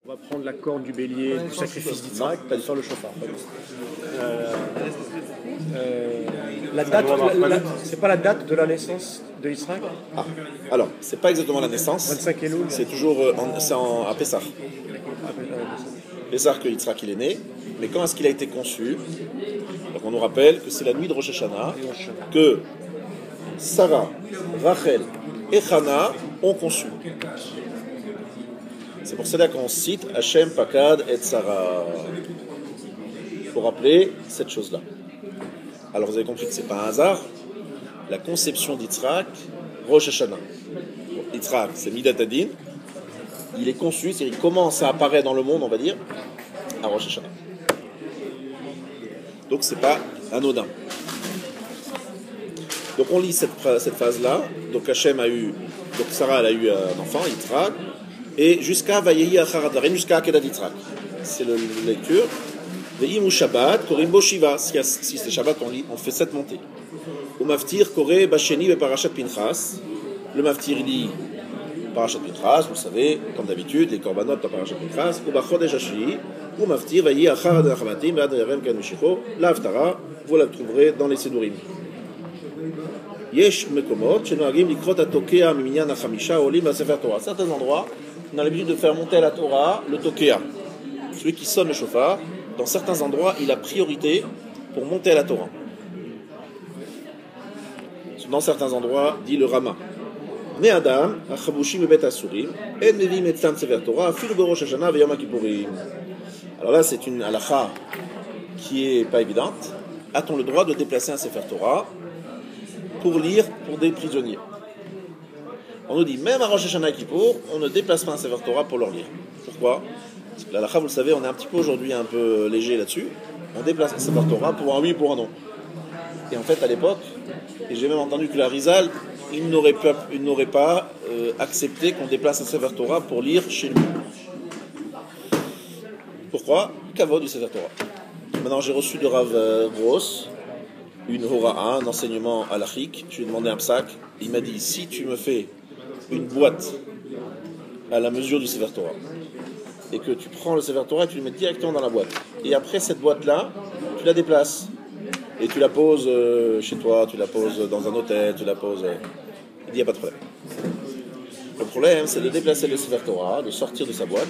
On va prendre la corde du bélier du sacrifice d'Yitzhak, pas de faire le chauffard. La date, c'est pas la date de la naissance de Yitzhak. Ah, alors, c'est pas exactement la naissance. 25 Elul. C'est toujours à Pessah. Pessah que Yitzhak il est né, mais quand est-ce qu'il a été conçu? Donc on nous rappelle que c'est la nuit de Rosh Hashanah que Sarah, Rachel et Hana ont conçu. C'est pour cela qu'on cite Hachem, Pakad et Sarah pour rappeler cette chose-là. Alors vous avez compris que ce n'est pas un hasard. La conception d'Yitzhak, Rosh Hashanah. Yitzhak, c'est Midat Hadin. Il est conçu, c'est-à-dire il commence à apparaître dans le monde, on va dire, à Rosh Hashanah. Donc c'est pas anodin. Donc on lit cette phase-là. Donc Hachem a eu, donc Sarah elle a eu un enfant, Yitzhak, et jusqu'à Vayehi Achar Adarim, jusqu'à Akedat Yitzhak. C'est la lecture. Ve'im Shabbat, Korim Bo Shiva. Si c'est Shabbat, on fait 7 montées. Ou Maftir, Koré, Basheni, Parashat Pinchas. Le Maftir, il dit Parashat Pinchas, vous savez, comme d'habitude, les korbanot dans Parashat Pinchas. Ou Bachodesh Hashvi, ou Maftir, Vayehi Achar Adarim, Ve'ad Yarem Kan Mishicho. La Haftara, vous la trouverez dans les Sidurim. Yesh Mekomot, Shenoagim, Likrot Atokea, Miminyan Achamisha, Olim, Sefer Torah. Certains endroits, on a l'habitude de faire monter à la Torah le Tokea, celui qui sonne le chauffard. Dans certains endroits, il a priorité pour monter à la Torah. Dans certains endroits, dit le Rama. Ne Adam, Achabushim et Bet Asurim, En Mevim et Tzam Sefer Torah, Fil Borosh Hashanah ve Yom Kippourim. Alors là, c'est une halakha qui est pas évidente. A-t-on le droit de déplacer un Sefer Torah pour lire pour des prisonniers? On nous dit, même à Rosh Hashanah et Kippour, on ne déplace pas un Sefer Torah pour leur lire. Pourquoi? Parce que l'halakha, vous le savez, on est un petit peu aujourd'hui un peu léger là-dessus. On déplace un Sefer Torah pour un oui, pour un non. Et en fait, à l'époque, et j'ai même entendu que la Rizal, il n'aurait pas accepté qu'on déplace un Sefer Torah pour lire chez lui. Pourquoi? Kavod du Sefer Torah. Maintenant, j'ai reçu de Rav Gross une hora'a, un enseignement halachique. Je lui ai demandé un psak. Il m'a dit, si tu me fais une boîte à la mesure du Sefer Torah et que tu prends le Sefer Torah et tu le mets directement dans la boîte, et après cette boîte-là, tu la déplaces et tu la poses chez toi, tu la poses dans un hôtel, tu la poses... Il dit, il n'y a pas de problème. Le problème, c'est de déplacer le Sefer Torah, de sortir de sa boîte.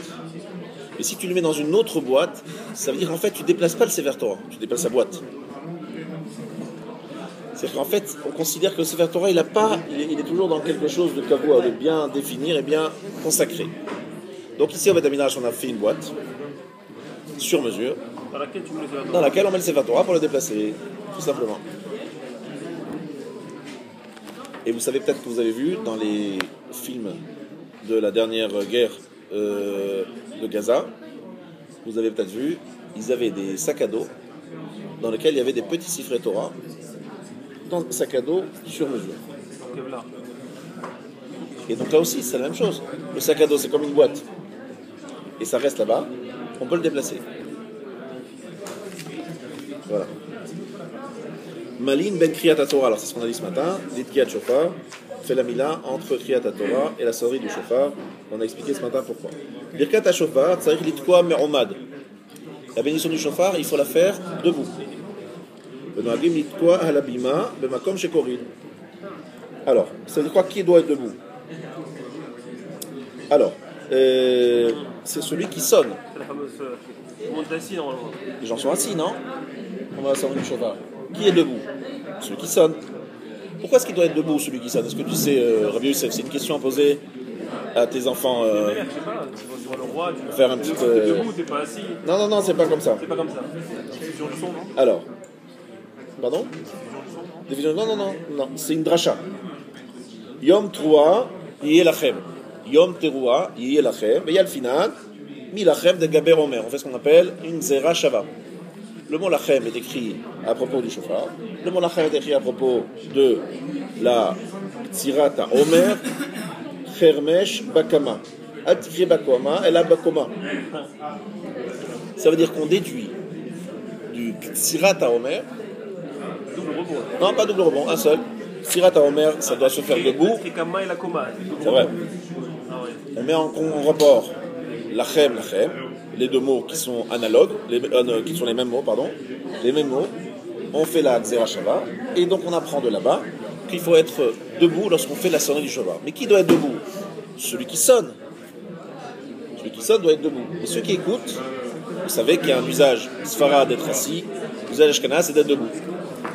Et si tu le mets dans une autre boîte, ça veut dire en fait tu ne déplaces pas le Sefer Torah, tu déplaces sa boîte. C'est qu'en fait, on considère que le Sefer Torah, il est toujours dans quelque chose de kavua, de bien définir et bien consacré. Donc ici, au Beth Amidrash, on a fait une boîte, sur mesure, dans laquelle on met le Sefer Torah pour le déplacer, tout simplement. Et vous savez peut-être que vous avez vu dans les films de la dernière guerre de Gaza, vous avez peut-être vu, ils avaient des sacs à dos dans lesquels il y avait des petits siffrets Torah, dans un sac à dos sur mesure. Et donc là aussi, c'est la même chose. Le sac à dos, c'est comme une boîte. Et ça reste là-bas. On peut le déplacer. Voilà. Malin ben Kriyat HaTorah. Alors c'est ce qu'on a dit ce matin. Dit Kriyat Shofar fait la mila entre Kriyat HaTorah et la sonnerie du Shofar. On a expliqué ce matin pourquoi. Birkat HaShofar, tzarich litkua me'omad. La bénédiction du Shofar, il faut la faire debout. Alors, ça veut dire quoi? Qui doit être debout? Alors, c'est celui qui sonne. C'est la fameuse. Tout le monde est assis normalement. Les gens sont assis, non? On va sonner le chauffard. Qui est debout? Celui qui sonne. Pourquoi est-ce qu'il doit être debout, celui qui sonne? Est-ce que tu sais, Rabbi Youssef, c'est une question à poser à tes enfants. Je sais pas, tu vas le roi, tu faire un petit peu. T'es debout, t'es pas assis. Non, c'est pas comme ça. C'est pas comme ça. Diffusion du son, non? Alors. Pardon? Non, c'est une dracha. Yom Trua, Yeh Lachem. Yom Teruah, Yeh Lachem. Et il y a le final, Mi Lachem de Gaber Omer. On fait ce qu'on appelle une Zera Shava. Le mot Lachem est écrit à propos du chauffard. Le mot Lachem est écrit à propos de la Tzirata Omer, Chermesh Bakama. Atikri Bakoma, et la Bakoma. Ça veut dire qu'on déduit du Tzirata Omer. Non, pas double rebond, un seul. Sirat HaOmer, ça doit se faire debout. C'est Kama et la Koma. C'est vrai. On met en rapport lachem, lachem, les deux mots qui sont analogues, qui sont les mêmes mots, pardon, les mêmes mots, on fait la Gzera Shava, et donc on apprend de là-bas qu'il faut être debout lorsqu'on fait la sonnerie du shofar. Mais qui doit être debout? Celui qui sonne. Celui qui sonne doit être debout. Et ceux qui écoutent, vous savez qu'il y a un usage sfara d'être assis, l'usage ashkenaz c'est d'être debout.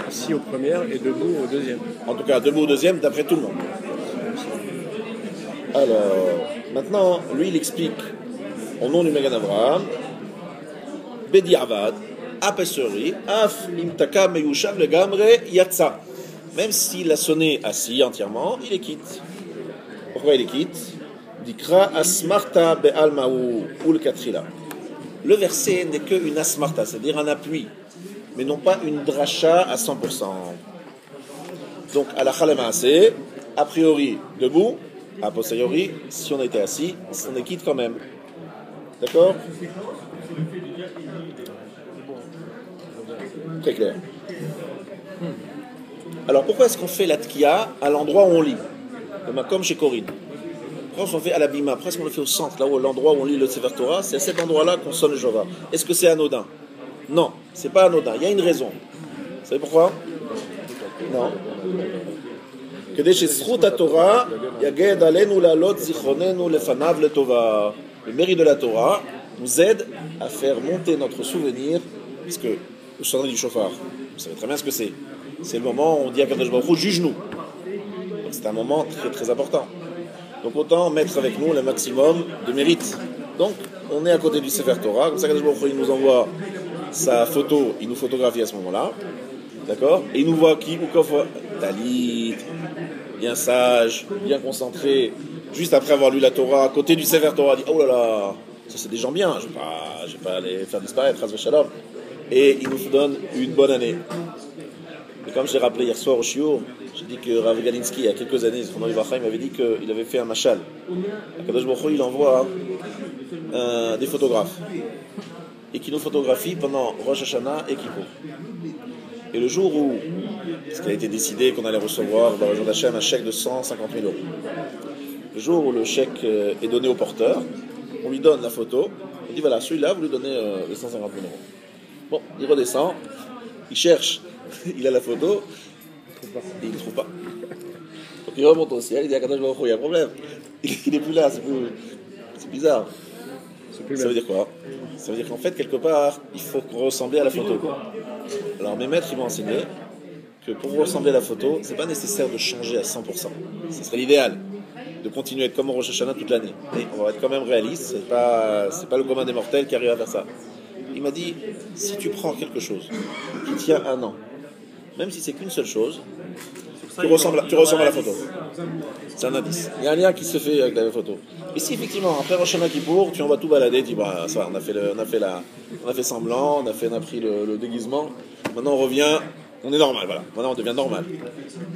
Assis aux premières et debout au deuxième. En tout cas, debout au deuxième, d'après tout le monde. Alors, maintenant, lui, il explique, au nom du Magen Avraham, Bedi Avad, a posteriori, Af imtaka meyushav legamre yatsa. Même s'il a sonné assis entièrement, il les quitte. Pourquoi il les quitte? Dikra asmarta be'almahu ul katrila. Le verset n'est qu'une asmarta, c'est-à-dire un appui, mais non pas une dracha à 100%. Donc, à la chalemaase, a priori, debout, a posteriori, si on était assis, on les quitte quand même. D'accord? Très clair. Alors, pourquoi est-ce qu'on fait la tkiya à l'endroit où on lit? Comme chez Corinne. Pourquoi est-ce qu'on fait à la bima? Pourquoi est-ce qu'on le fait au centre, là où l'endroit où on lit le Sefer Torah? C'est à cet endroit-là qu'on sonne le shofar. Est-ce que c'est anodin? Non, c'est pas anodin. Il y a une raison. Vous savez pourquoi? Non. כדי שזכות התורה יגד עלינו לעלות זיכרוננו לפניו לטובה. Le mérite de la Torah nous aide à faire monter notre souvenir, parce que le sonnerie du shofar, vous savez très bien ce que c'est. C'est le moment où on dit à Kadosh Baruch Hu, juge-nous. Donc c'est un moment très très important. Donc autant mettre avec nous le maximum de mérite. Donc on est à côté du Sefer Torah, comme ça Kadosh Baruch Hu il nous envoie sa photo, il nous photographie à ce moment-là. D'accord? Et il nous voit qui ou quoi? Talit, bien sage, bien concentré, juste après avoir lu la Torah, à côté du Sefer Torah, dit oh là là, ça c'est des gens bien, je vais pas les faire disparaître, Chas v'Shalom. Et il nous donne une bonne année. Et comme je l'ai rappelé hier soir au Shiur, j'ai dit que Rav Galinsky, il y a quelques années, il m'avait dit qu'il avait fait un machal. À Kadosh Baruch Hu, il envoie des photographes et qui nous photographient pendant Rosh Hashanah et Kippour. Et le jour où, ce qui a été décidé qu'on allait recevoir dans le jour d'Hachem un chèque de 150 000 euros, le jour où le chèque est donné au porteur, on lui donne la photo, on dit voilà, celui-là, vous lui donnez les 150 000 euros. Bon, il redescend, il cherche, il a la photo, et il ne trouve pas. Donc il remonte au ciel, il dit à Kadosh Baruch Hu, il y a un problème, il n'est plus là, c'est bizarre. Ça veut dire quoi? Ça veut dire qu'en fait, quelque part, il faut ressembler à la photo. Alors mes maîtres, ils m'ont enseigné que pour ressembler à la photo, c'est pas nécessaire de changer à 100%. Ce serait l'idéal, de continuer à être comme au Rosh Hashanah toute l'année. Mais on va être quand même réaliste, c'est pas le commun des mortels qui arrive à faire ça. Il m'a dit, si tu prends quelque chose qui tient un an, même si c'est qu'une seule chose, tu ressembles à la photo. C'est un indice. Il y a un lien qui se fait avec la photo. Et si effectivement, après Rosh Hashanah Kippour, tu envoies tout balader, tu dis bah ça, on a fait semblant, on a pris le déguisement, maintenant on revient, on est normal, voilà. Maintenant on devient normal.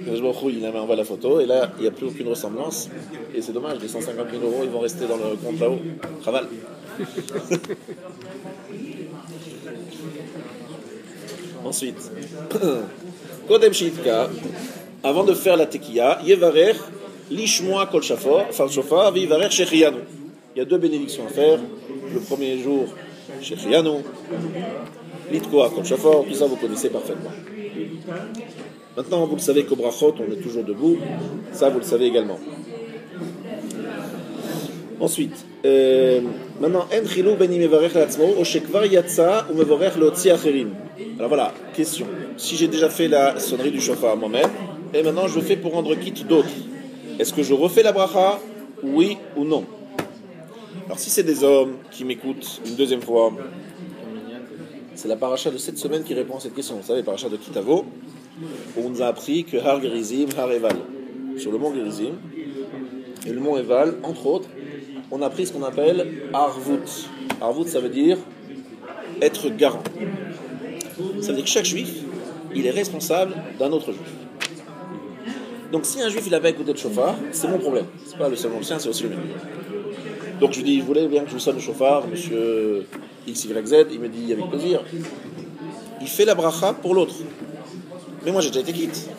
Il envoie la photo et là il n'y a plus aucune ressemblance. Et c'est dommage, les 150 000 euros ils vont rester dans le compte là-haut. Traval. Ensuite, Kodem Shitka, avant de faire la tekiya, Yevarer, Lishmoa Kol Shofar, Vivarer Shechianu. Il y a deux bénédictions à faire. Le premier jour, Shechianu, Litkoa Kol Shofar, tout ça vous connaissez parfaitement. Maintenant, vous le savez qu'au Brachot, on est toujours debout. Ça, vous le savez également. Ensuite, maintenant, En Chilou Beni Mevarech Latzmo, Oshekvar Yatsa, ou Mevarech Lotzi Acherim. Alors voilà, question. Si j'ai déjà fait la sonnerie du shofar moi-même, et maintenant je fais pour rendre quitte d'autres, est-ce que je refais la bracha, oui ou non? Alors si c'est des hommes qui m'écoutent une deuxième fois, c'est la paracha de cette semaine qui répond à cette question. Vous savez, la paracha de Kitavo, où on nous a appris que Har Gerizim, Har Eval, sur le mont Gerizim, et le mont Eval, entre autres, on a appris ce qu'on appelle Arvut. Arvut, ça veut dire être garant. Ça veut dire que chaque juif, il est responsable d'un autre juif. Donc si un juif il n'a pas écouté le shofar, c'est mon problème. C'est pas le seulement le sien, c'est aussi le mien. Donc je lui dis, vous voulez bien que je vous sonne le shofar, monsieur XYZ? Il me dit avec plaisir. Il fait la bracha pour l'autre. Mais moi j'ai déjà été quitte.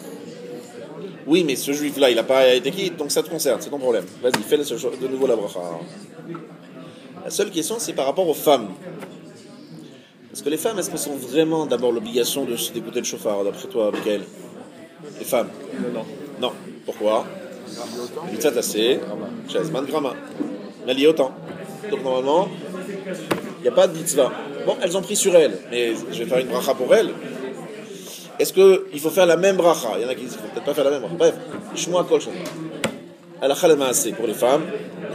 Oui, mais ce juif-là, il n'a pas été quitte, donc ça te concerne, c'est ton problème. Vas-y, fais de nouveau la bracha. La seule question, c'est par rapport aux femmes. Parce que les femmes, est-ce qu'elles sont vraiment d'abord l'obligation d'écouter le chauffard, d'après toi, Michael? Les femmes? Non. Non. Pourquoi? Mitzat assez, Shazman Grama. On a lié autant. Donc normalement, il n'y a pas de mitzvah. Bon, elles ont pris sur elles, mais je vais faire une bracha pour elles. Est-ce qu'il faut faire la même bracha? Il y en a qui disent qu'il ne faut peut-être pas faire la même bracha. Bref, Shmoa Kol Shana. Halakha Lemaaseh pour les femmes,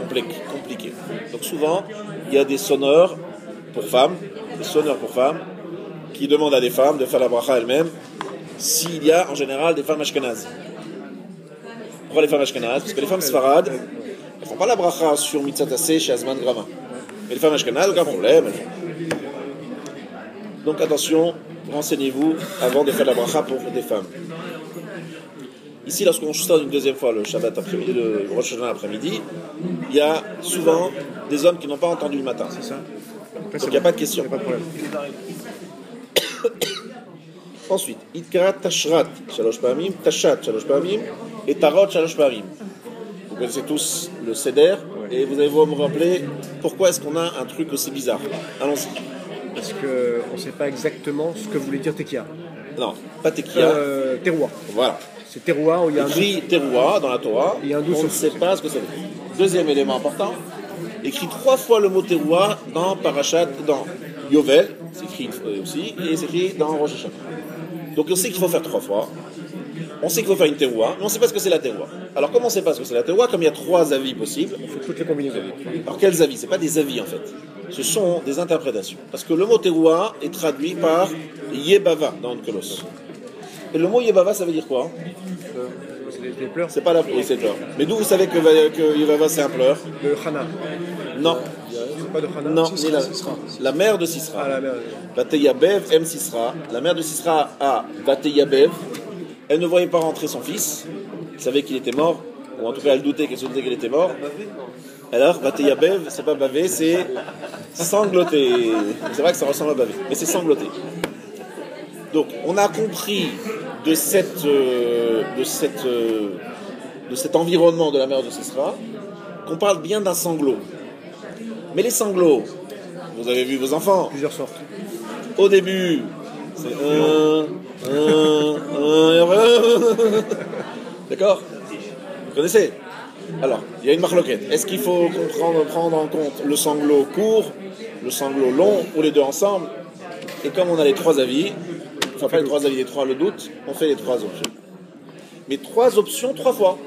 compliqué. Donc souvent, il y a des sonneurs pour femmes, qui demandent à des femmes de faire la bracha elles-mêmes, s'il y a en général des femmes ashkenazes. Pourquoi les femmes ashkenazes? Parce que les femmes sfarades, elles ne font pas la bracha sur Mitzat Aseh chez Azman Grama. Mais les femmes ashkenazes, aucun problème, elles font. Donc attention, renseignez-vous avant de faire la bracha pour des femmes. Ici, lorsqu'on sonne une deuxième fois le Shabbat après-midi, le Rosh Hashanah après-midi, il y a souvent des hommes qui n'ont pas entendu le matin. C'est ça. Donc il n'y a pas de question. Il n'y a pas de problème. Ensuite, Itkara Tashrat Shalosh Pa'amim, Tashat Shalosh Pa'amim et Tarot Shalosh Pa'amim. Vous connaissez tous le Seder et vous allez vous me rappeler pourquoi est-ce qu'on a un truc aussi bizarre. Allons-y. Parce qu'on ne sait pas exactement ce que voulait dire Tekia. Non, pas Tekia. Teroua. Voilà. C'est Teroua où il y a un écrit Teroua dans la Torah. Il y a un doux on ne sait pas ce que ça veut dire. Deuxième élément important, écrit 3 fois le mot Teroua dans Parashat, dans Yovel, c'est écrit aussi, et c'est écrit dans Rosh Hashanah. Donc on sait qu'il faut faire 3 fois. On sait qu'il faut faire une Teroua, mais on ne sait pas ce que c'est la Teroua. Alors comme on ne sait pas ce que c'est la Teroua, comme il y a 3 avis possibles, on fait toutes les combinaisons. Alors quels avis? Ce n'est pas des avis en fait. Ce sont des interprétations. Parce que le mot Teroua est traduit par Yebava dans le Kolos. Et le mot Yebava, ça veut dire quoi? Les pleurs. C'est pas la pluie, c'est pleurs. Mais d'où vous savez que Yebava c'est un pleur? Le Hana. Non. C'est pas de Hana. Non, Sisra. la mère de Sisra. Ah, la mère. Vateyabev aime Sisra. La mère de Sisra a Vateyabev. Elle ne voyait pas rentrer son fils. Elle savait qu'il était mort. Ou en tout cas, elle doutait qu'elle se doutait qu'il était mort. Alors, Vateyabev, c'est pas bavé, c'est sangloter. C'est vrai que ça ressemble à bavé, mais c'est sangloter. Donc, on a compris de cet environnement de la mère de Sisra qu'on parle bien d'un sanglot. Mais les sanglots, vous avez vu vos enfants, Plusieurs sortes. au début, c'est d'accord? Vous connaissez? Alors, il y a une marloquette. Est-ce qu'il faut prendre en compte le sanglot court, le sanglot long, ou les deux ensemble? Et comme on a les 3 avis, enfin pas les 3 avis, les 3 le doute, on fait les 3 options. Mais 3 options 3 fois.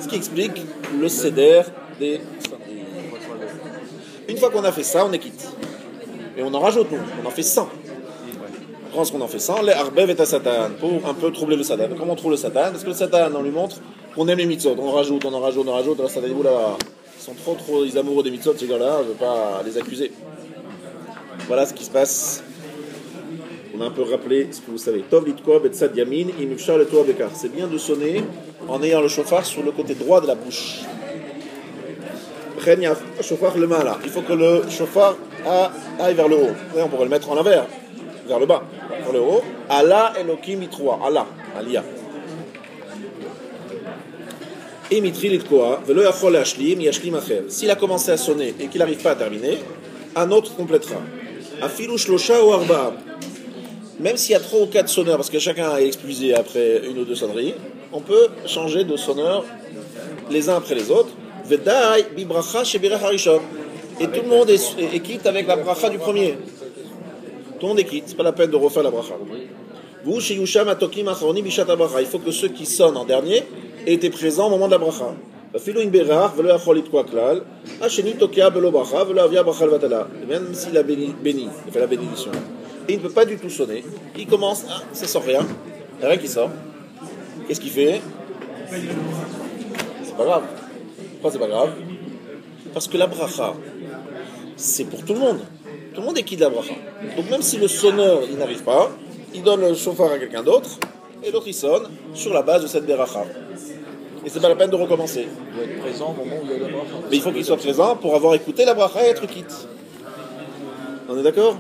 Ce qui explique le céder des... Une fois qu'on a fait ça, on est quitte. Et on en rajoute, nous. On en fait 100. On prend ce qu'on en fait 100, les arbev et à Satan, pour un peu troubler le Satan. Comment on trouve le Satan? Parce que le Satan, on lui montre qu'on aime les mitzvot. On en rajoute. Alors le Satan dit, oula, ils sont trop ils amoureux des mitzvot, ces gars-là, je ne veux pas les accuser. Voilà ce qui se passe. On a un peu rappelé ce que vous savez. Tov litkoa betsad yamin, imufshar le toa bekar. C'est bien de sonner en ayant le chauffard sur le côté droit de la bouche. Il faut que le chauffard aille vers le haut. On pourrait le mettre en l'envers, vers le bas, vers le haut. Allah Elokim Mitroa, Allah, Aliyah. Et Mitri Litkoa, Velo Yachol Ashlim, Yashlim Acher. S'il a commencé à sonner et qu'il n'arrive pas à terminer, un autre complétera. Afilu Shlosha ou Arba. Même s'il y a 3 ou 4 sonneurs, parce que chacun est expulsé après 1 ou 2 sonneries, on peut changer de sonneur les uns après les autres. Vedai bibracha shebirach harishon. Et tout le monde est quitte avec la bracha du premier. Tout le monde est quitte, c'est pas la peine de refaire la bracha. Vous, sheyusham atokim achronim bishat bracha. Il faut que ceux qui sonnent en dernier aient été présents au moment de la bracha. Afilu in berach velo yachol litkoa klal. Hasheni tokia belo bracha velo avia bracha levatala. Même s'il a béni, il fait la bénédiction. Et il ne peut pas du tout sonner. Il commence, ça sort rien. Il n'y a rien qui sort. Qu'est-ce qu'il fait? C'est pas grave. Pourquoi c'est pas grave? Parce que la bracha, c'est pour tout le monde. Tout le monde est qui de la bracha. Donc même si le sonneur il n'arrive pas, il donne le chauffard à quelqu'un d'autre, et l'autre il sonne sur la base de cette bracha. Et c'est pas la peine de recommencer. Il doit être présent au moment où il y a la bracha. Mais il faut qu'il soit présent pour avoir écouté la bracha et être quitte. On est d'accord?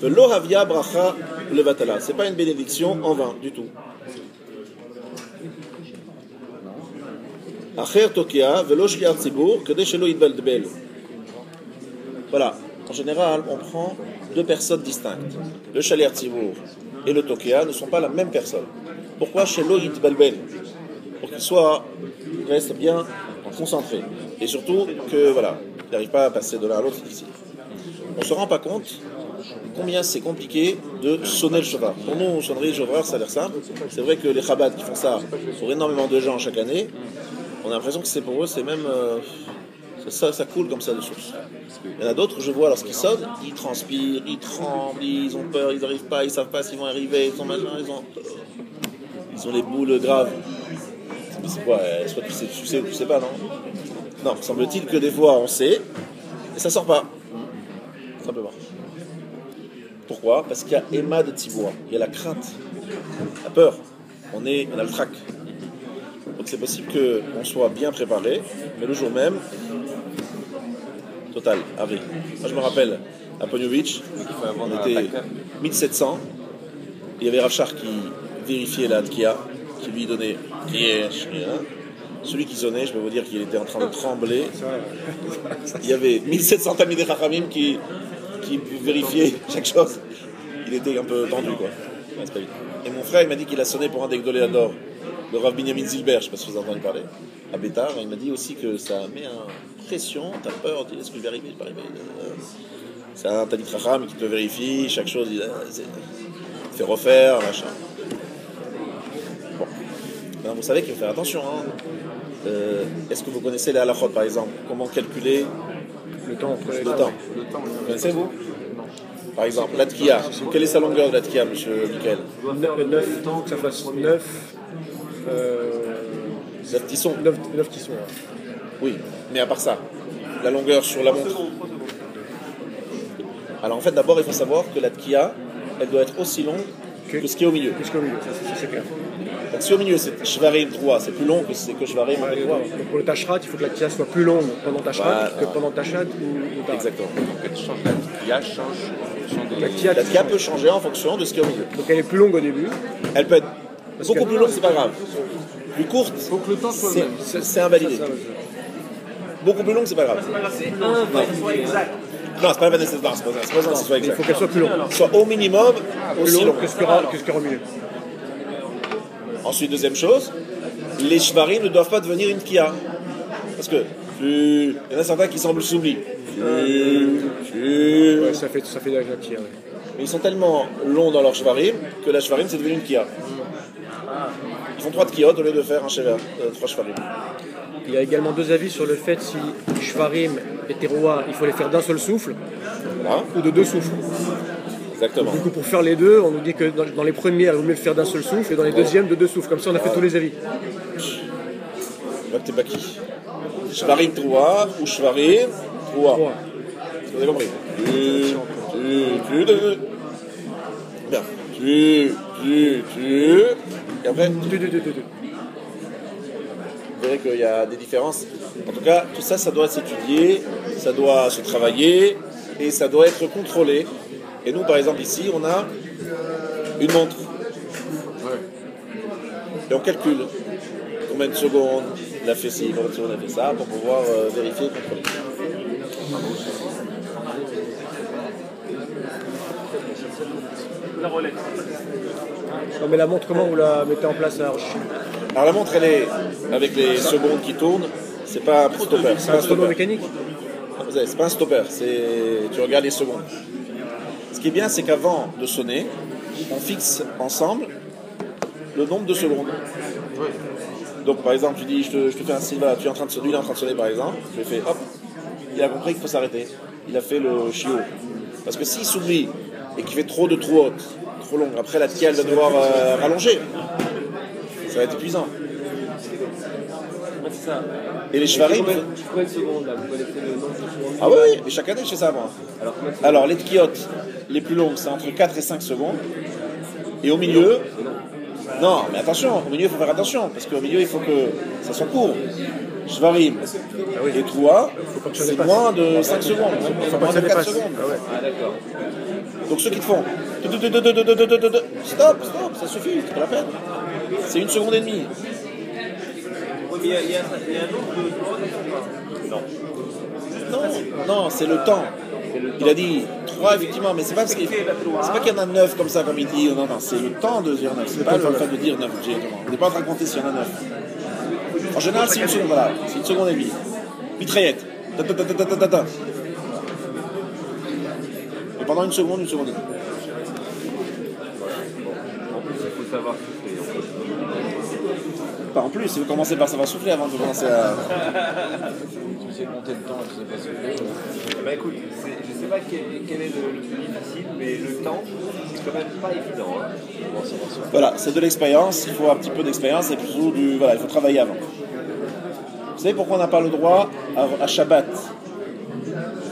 Lo havia bracha levatala. C'est pas une bénédiction en vain du tout. Acher tokia velo shliach tzibur kedei shelo yitbalbel. Voilà. En général, on prend deux personnes distinctes. Le shliach tzibur et le tokia ne sont pas la même personne. Pourquoi shelo yitbalbel? Pour qu'il reste bien concentré. Et surtout que, voilà, il n'arrive pas à passer de l'un à l'autre, c'est difficile. On ne se rend pas compte combien c'est compliqué de sonner le cheval. Pour nous, sonnerie le cheval, ça a l'air simple. C'est vrai que les Chabad qui font ça pour énormément de gens chaque année, on a l'impression que c'est pour eux, c'est même... ça coule comme ça de source. Il y en a d'autres, je vois, lorsqu'ils sonnent, ils transpirent, ils tremblent, ils ont peur, ils n'arrivent pas, ils ne savent pas s'ils vont arriver, ils ont les boules graves. Mais c'est quoi? Soit tu sais ou tu sais pas, non? Non, semble-t-il que des fois on sait, et ça sort pas. Simplement. Pourquoi? Parce qu'il y a Emma de Tziboua, il y a la crainte, la peur, on a le trac. Donc c'est possible qu'on soit bien préparé, mais le jour même, total, avril. Moi je me rappelle, à Pognovitch, on était 1700, il y avait Rachar qui vérifiait la Tkia, qui lui donnait rien. Celui qui sonnait, je peux vous dire qu'il était en train de trembler. Il y avait 1700 Talmidei Chachamim qui vérifiaient chaque chose. Il était un peu tendu, quoi. Ouais, c'est pas évident. Et mon frère, il m'a dit qu'il a sonné pour un des Gdolei Hador, le Rav Binyamin Zilber, je ne sais pas si vous avez entendu parler, à Bétar. Il m'a dit aussi que ça met une pression, t'as peur, tu dis est-ce que je vais arriver, je vais pas arriver. C'est un Talmidei Chacham qui te vérifie, chaque chose, il fait refaire, machin. Bon. Ben, vous savez qu'il faut faire attention, hein. Est-ce que vous connaissez les halachot par exemple? Comment calculer le temps? Vous connaissez vous? Non. Par exemple, la tkiya. Quelle est sa longueur de la tkiya, monsieur Michael? 9 temps, que ça fasse 9 tissons. 9 tissons. Oui, mais à part ça, la longueur sur la montre. Alors en fait, d'abord, il faut savoir que la tkiya, elle doit être aussi longue que ce qui est au milieu. Que ce qui est au milieu, ça c'est clair. Donc si au milieu c'est Shvarim 3, c'est plus long que Shvarim 3. Donc pour le Tashrat, il faut que la Tkia soit plus longue pendant Tashrat que pendant Tachat ou Tara. Exactement. Donc la Tkia change en fonction des... La Tkia peut changer en fonction de ce qui est au milieu. Donc elle est plus longue au début. Elle peut être beaucoup plus longue, c'est pas grave. Plus courte, Il faut que le temps soit le même. c'est invalidé. Beaucoup plus longue, c'est pas grave. Non, c'est pas la peine c'est pas ça, que ce soit exact. Il faut qu'elle soit plus longue. Soit au minimum aussi longue que ce qu'il y aura au milieu. Ensuite, deuxième chose, les shvarim ne doivent pas devenir une tkiya. Parce que il y en a certains qui semblent s'oublier. Ouais, ça fait de la tkia. Ouais. Mais ils sont tellement longs dans leur shvarim que la shvarim c'est devenu une tkiya. Ils font 3 tkiyot au lieu de faire un shever, 3 shvarim. Il y a également deux avis sur le fait si shvarim et teroua, il faut les faire d'un seul souffle ou de deux souffles. Exactement. Du coup, pour faire les deux, on nous dit que dans les premières, il vaut mieux le faire d'un seul souffle et dans les deuxièmes, de deux souffles. Comme ça, on a fait tous les avis. Là, t'es pas qui? Shvarim teroua ou shvarim teroua. Vous avez compris? Bien. Et après, vous verrez qu'il y a des différences. En tout cas, tout ça, ça doit s'étudier, ça doit se travailler et ça doit être contrôlé. Et nous, par exemple, ici, on a une montre. Et on calcule combien de secondes il a fait ci, combien de secondes il a fait ça, pour pouvoir vérifier et contrôler. La Rolex. Non, mais la montre, comment vous la mettez en place à Rosh? Alors la montre, elle est avec les secondes qui tournent. C'est pas un stopper. C'est un chrono mécanique? C'est pas un stopper. Tu regardes les secondes. Ce qui est bien, c'est qu'avant de sonner, on fixe ensemble le nombre de secondes. Donc par exemple, tu dis, je te fais un signe, voilà, lui il est en train de sonner par exemple, je lui fais hop, il a compris qu'il faut s'arrêter. Il a fait le chiot. Parce que s'il s'oublie et qu'il fait trop haute, trop long, après la tkia elle va devoir rallonger. Ça va être épuisant. C'est ça. Et les shvarim. Combien de secondes là? Vous connaissez le nombre de secondes? Ah oui, mais chaque année je fais ça moi. Alors les tkiot les plus longues c'est entre 4 et 5 secondes. Et au milieu. Non, mais attention, au milieu il faut faire attention, parce qu'au milieu il faut que ça soit court. Shvarim et Troua, c'est moins de 5 secondes, moins de 4 secondes. Ah d'accord. Donc ceux qui te font stop, ça suffit, c'est pas la peine. C'est 1 seconde et demie. il y a un nombre de droits Non, c'est le temps. Il a dit 3 effectivement, mais c'est pas parce qu'il y en a 9 comme ça, comme il dit. Non, c'est le temps de dire 9. C'est pas le fait de dire 9 directement. On n'est pas en train de compter s'il y en a 9. En général, c'est une seconde, voilà. C'est une seconde et demie. Mitraillette. Et pendant une seconde et demie. En plus, il faut savoir souffler. Pas en plus, il faut commencer par savoir souffler avant de commencer à. Tu sais compter le temps, tu sais pas souffler. Bah écoute, je sais pas quel est le plus difficile, mais le temps, c'est quand même pas évident. Hein. Voilà, c'est de l'expérience, il faut un petit peu d'expérience et plutôt du. Voilà, il faut travailler avant. Vous savez pourquoi on n'a pas le droit à Shabbat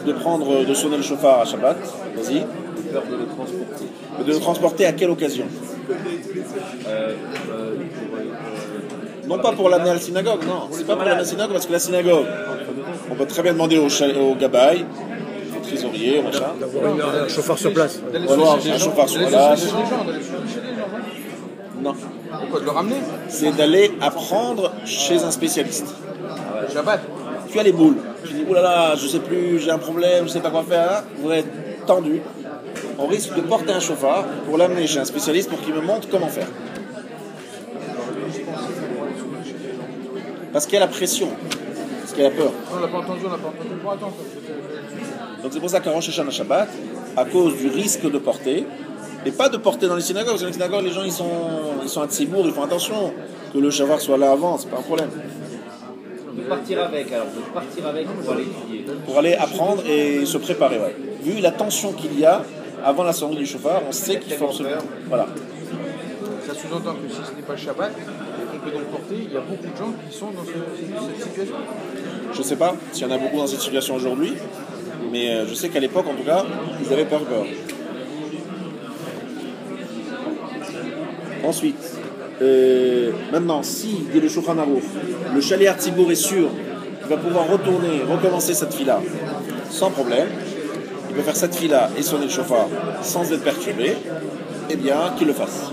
de sonner le chauffard à Shabbat? Vas-y. Peur de le transporter. De le transporter à quelle occasion? Non pas pour l'amener à la synagogue, non. C'est pas pour l'amener à la synagogue parce que la synagogue, on peut très bien demander au gabaï, au trésorier, au machin. D'avoir un chauffard sur place. Voilà, un chauffard sur place. Non. Pourquoi de le ramener? C'est d'aller apprendre chez un spécialiste. Shabbat. Tu as les boules. Tu dis, oulala, je sais plus, j'ai un problème, je sais pas quoi faire. Vous êtes tendu. On risque de porter un chauffard pour l'amener chez un spécialiste pour qu'il me montre comment faire. Parce qu'il y a la pression. Parce qu'il y a la peur. On l'a pas entendu. Bon, attends. Donc c'est pour ça qu'à Rosh Hashanah Shabbat, à cause du risque de porter, et pas de porter dans les synagogues, parce que dans les synagogues, les gens ils sont à Tsibourg, ils font attention que le chauffard soit là avant, c'est pas un problème. De partir avec pour aller étudier. Pour aller apprendre et se préparer, ouais. Vu la tension qu'il y a avant la sonnerie du chauffard, on sait qu'il faut absolument. Voilà. Ça sous-entend que si ce n'est pas Shabbat, on peut donc porter, il y a beaucoup de gens qui sont dans cette situation. Je sais pas s'il y en a beaucoup dans cette situation aujourd'hui, mais je sais qu'à l'époque, en tout cas, ils avaient peur. Ensuite, maintenant, si, dit le Shulchan Aruch, le Shaliach Tzibour est sûr qu'il va pouvoir recommencer cette fila sans problème, il peut faire cette fila et sonner le chauffard sans être perturbé, eh bien, qu'il le fasse.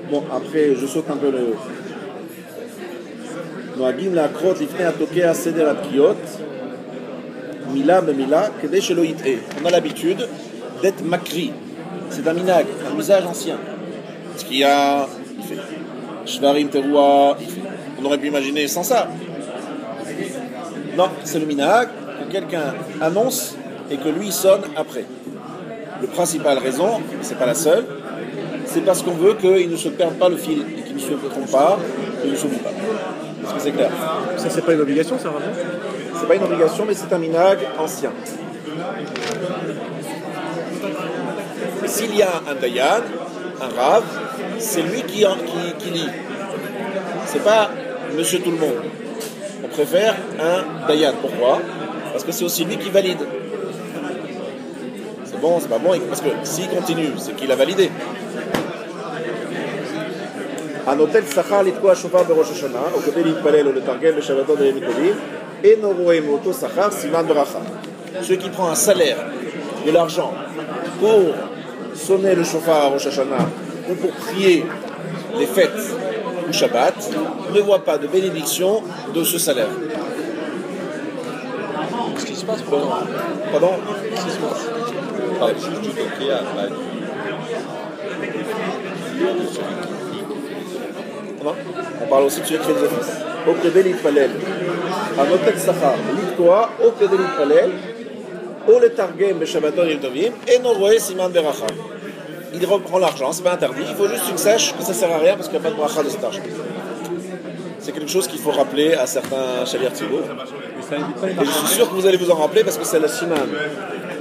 Bon, après, je saute un peu le. נוהגים להקרות לפני התוקע סדר התקיעות מילה במילה כדי שלא יטעה. On a l'habitude d'être makri. C'est un minag, un usage ancien. Ce qu'il y a, il fait shvarim teroua, on aurait pu imaginer sans ça. Non, c'est le minag que quelqu'un annonce et que lui sonne après. La principale raison, c'est pas la seule, c'est parce qu'on veut qu'il ne se perde pas le fil et qu'il ne se trompe pas, qu'il ne s'oublie pas. Est-ce que c'est clair? Ça, c'est pas une obligation, ça, vraiment? C'est pas une obligation, mais c'est un minag ancien. S'il y a un dayan, un rav, c'est lui qui lit. C'est pas monsieur tout le monde. On préfère un dayan. Pourquoi? Parce que c'est aussi lui qui valide. C'est bon, c'est pas bon, parce que s'il continue, c'est qu'il a validé. הנוטל שכר לתקוע שופר בראש השנה, או כדי להתפלל או לתרגם בשבתות וימים טובים, אינו רואה מאותו שכר סימן ברכה. Ceux qui prend un salaire, de l'argent, pour sonner le chauffard à Rosh Hashanah, ou pour prier les fêtes ou Shabbat, ne voit pas de bénédiction de ce salaire. Qu'est-ce qui se passe pour toi? Pardon? Qu'est-ce qui se passe? Pas juste du Tokyo, On parle aussi de celui qui fait les offices. Au kede l'itpalel. Anotel sachar l'itkoa, au kede l'itpalel, au letargem beshabbaton yom tovim, et non roé siman beracha. Il reprend l'argent, c'est pas interdit. Il faut juste que tu saches que ça sert à rien parce qu'il n'y a pas de bracha de cet argent. C'est quelque chose qu'il faut rappeler à certains chaliers tzibur. Et je suis sûr que vous allez vous en rappeler parce que c'est la siman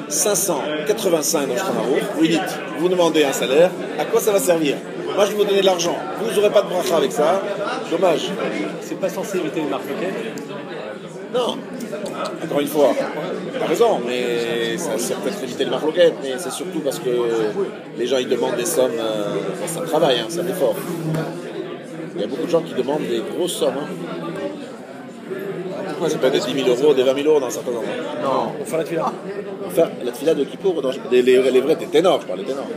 585 dans le Shulchan Aruch. Vous dites, vous demandez un salaire, à quoi ça va servir? Moi je vais vous donner de l'argent, vous n'aurez pas de bracha avec ça, dommage. C'est pas censé éviter les marloquettes? Non, encore une fois, t'as raison, mais ça peut-être éviter les marloquettes, mais c'est surtout parce que les gens ils demandent des sommes, c'est un travail, c'est un effort. Il y a beaucoup de gens qui demandent des grosses sommes. C'est pas des 10 000 euros, des 20 000 euros dans certains endroits. Non, on fait la fila. faire la tefila de Kippour, les vrais des ténors, je parle des ténors.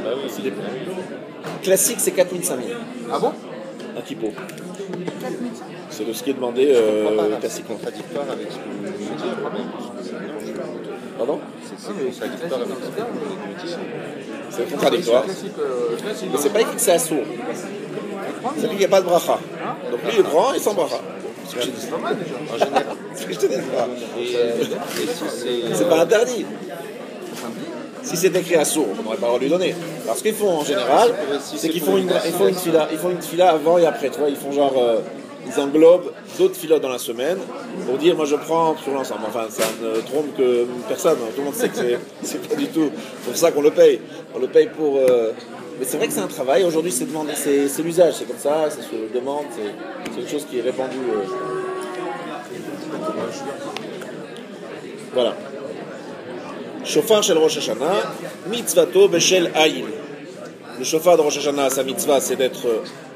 Bah oui, c'est des Classique, c'est 4000, 5000. Ah bon? Un Kippour. C'est ce qui est demandé classique. C'est contradictoire avec ce que vous me dites quand même. Pardon? C'est contradictoire avec ce que vous me dites. C'est contradictoire. Mais c'est pas écrit que c'est assourd. C'est écrit qu'il n'y a pas de bracha. Donc lui, il prend et sans bracha. C'est ce que je te dis. En général. C'est ce que je te dis. Et si c'est. C'est pas interdit. Si c'est écrit à sourd, on n'aurait pas le droit de lui donner. Alors ce qu'ils font en général, c'est qu'ils font une fila avant et après. Tu vois, ils font genre, ils englobent d'autres filas dans la semaine pour dire moi je prends sur l'ensemble. Enfin, ça ne trompe que personne. Tout le monde sait que c'est pas du tout pour ça qu'on le paye. On le paye pour. Mais c'est vrai que c'est un travail. Aujourd'hui, c'est demandé, c'est l'usage, c'est comme ça, ça se demande, c'est une chose qui est répandue. Voilà. Shofar shel Rosh Hashanah, mitzvato beshel aïn. Le shofar de Rosh Hashanah, sa mitzvah, c'est d'être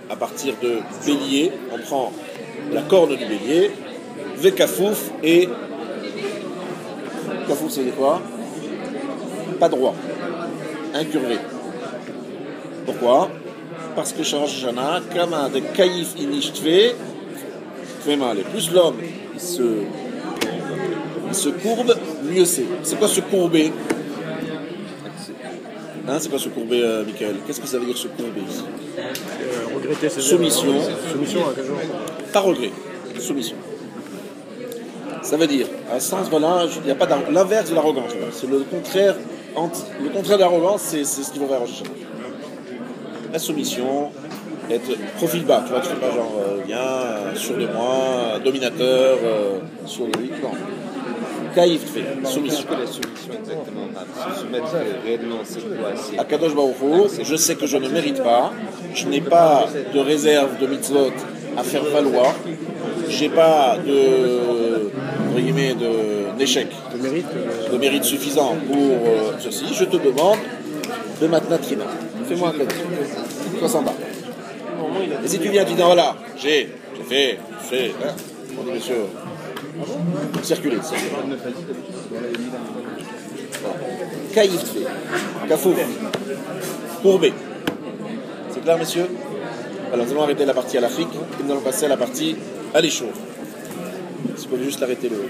à partir de bélier. On prend la corne du bélier, vekafouf et. Kafouf, ça veut dire quoi? Pas droit, incurvé. Pourquoi? Parce que chez Rosh Hashanah, kama de kaïf inishtve, fait mal. Plus l'homme il se courbe, mieux c'est. C'est quoi se courber? Hein, c'est quoi se courber, Michael? Qu'est-ce que ça veut dire se courber ici? Regretter, c'est Soumission. Soumission à quel genre? Pas regret, soumission. Ça veut dire, à ce sens, voilà, il n'y a pas l'inverse de l'arrogance. Voilà. C'est le contraire, le contraire de l'arrogance, c'est ce qu'il faut faire. La soumission, être profil bas, tu vois, tu fais pas genre, viens, sûr de moi, dominateur, sûr de lui, non. Caïf fait, soumission. Qu'est-ce que la soumission exactement? Se soumettre réellement, c'est quoi? C'est Akadosh Baruch Hu, je sais que je ne mérite pas, je n'ai pas de réserve de mitzvot à faire valoir, j'ai pas entre guillemets, d'échec, de mérite suffisant pour ceci, je te demande de maintenant trina. Fais-moi un cadeau. 60 balles. Et si tu viens, tu dis voilà, j'ai fait, on dit monsieur, circuler. Caïf fait, Kafouf, courbé. C'est clair, messieurs? Alors, nous allons arrêter la partie à l'Afrique et nous allons passer à la partie à l'échaud. Si vous pouvez juste arrêter le.